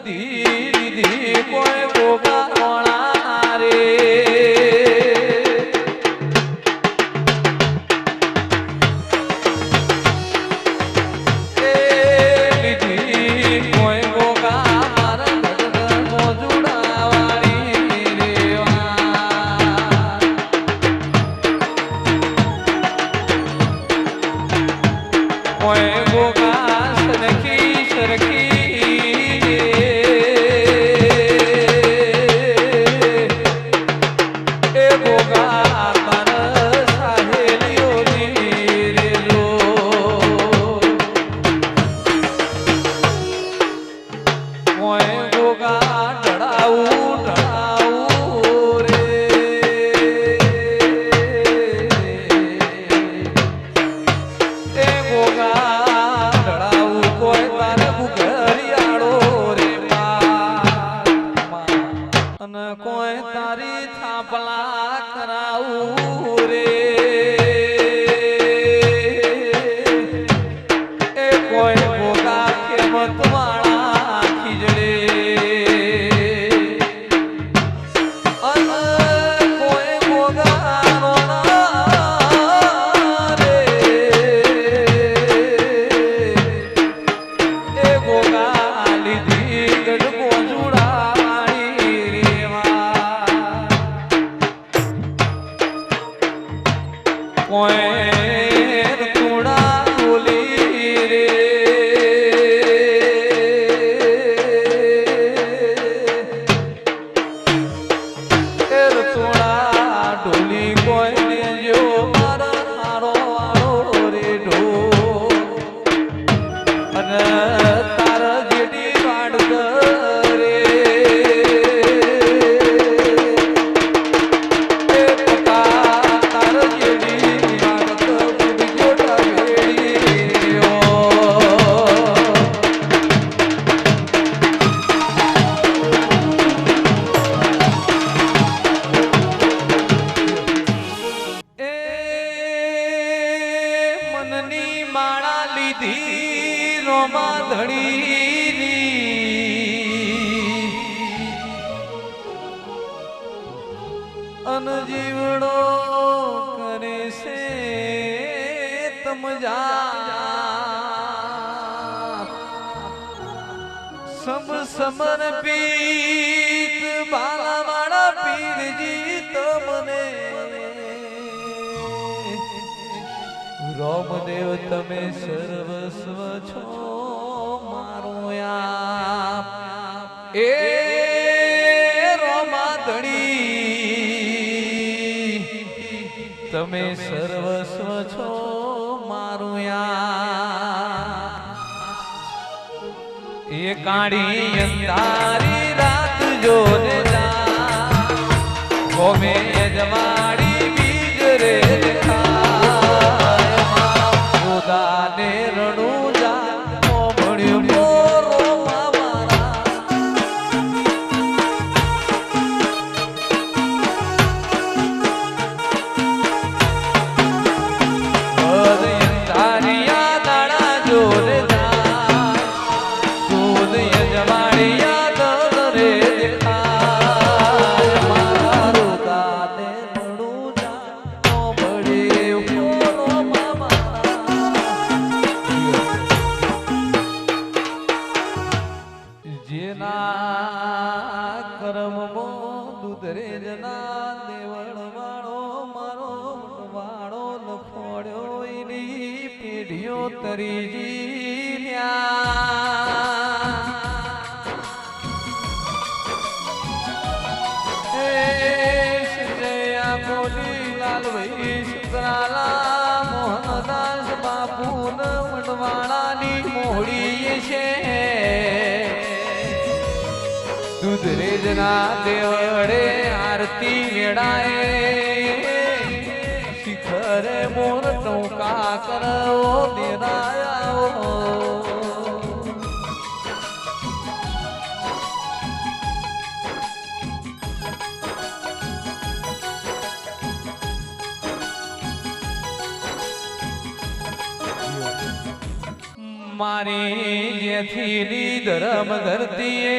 લીધી કોઈ ગોગા રોણા રે કોઈ તારી થાપલા કરાવું રે એ કોઈ ભોગા કેમત વાળા ખીજડે અને કોઈ ભોગા રોણા રે એ ભોગા લીધી ગઢ જોડા કોઈ તુડા બોલી રે તુડા ઢોલી કોઈ જો મારા હારો વાળો રે ઢો અને તારા જેડી વાડ રે રોમા ધણી અનજીવડો કરે છે તમજા સબ સમર્પિત બાલા મારા પીરજી તમને રોમદેવ તમે સર્વસ્વ છો મારો આપ એ રોમા ધણી તમે સર્વસ્વ છો મારો આપ એ કાળી અંધારી રાત જોને જા ગોમે જમાડી બીજ રે દાને રણું જા મળ્યું મોરો મારા તારિયા દાડા જોરે જા સુદ યજમાડિયા દલ રે દેખાય મારો દાને રણું જા મળ્યું મોરો જેના કર્મમો દુધરે જના દેવળ વાળો મારો વાળો લખોડ્યો એની પેઢીઓ તરીજી જયા બોલી લાલભાઈ સુતરાલા મોહનદાસ બાપુ વડવાળાની મોહડી છે દૂધરેજના દેવડે આરતી મેળાએ શિખરે મોર ટોકા કરવો દેરાયા મારી જેથી ની ધર્મ ધરતીએ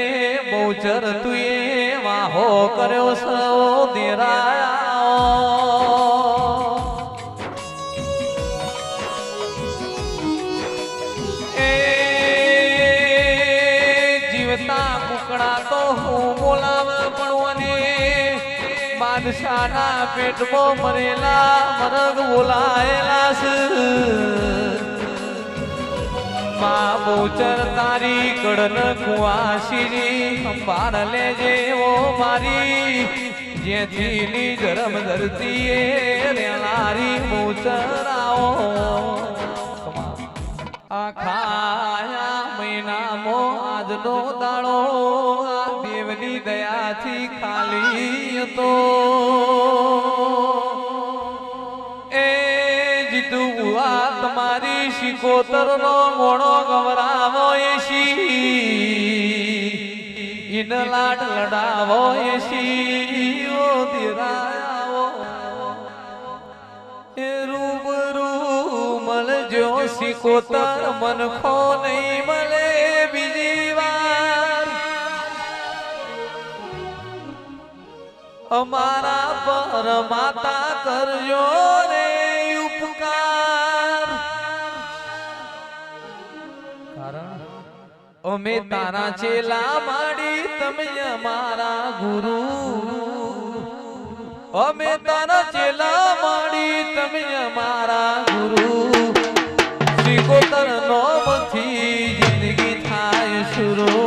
બહુચર તુએ વાહો કર્યો સૌ દેરાયા એ જીવતા કુકડા તો હું બોલાવ પણ બાદશાહના પેટમાં મરેલા મરગ બોલાયેલા છે માં બહુચર તારી કડન કુવાસીની સંભાળ લેજે ઓ મારી જેથી ની ધર્મ ધરતીએ રેલારી બહુચર આવો આખા મહિનામાં આજનો દાડો આ દેવની દયાથી ખાલી હતો એ જીતું આ તમારી શિકોતર નો મોણો ગવરાવો ઇન લાડ લડાવો ઓ દિરાવો એ રૂબરૂ મળજો શિકોતર મનખો નહીં મળે બીજી વાર અમારા પર માતા કરજો રે ઉપકાર કારણ અમે તારા ચેલા માડી તમે અમારા ગુરુ અમે તારા ચેલા માડી તમે અમારા ગુરુ શિકોતર નોમથી જિંદગી થાય શરૂ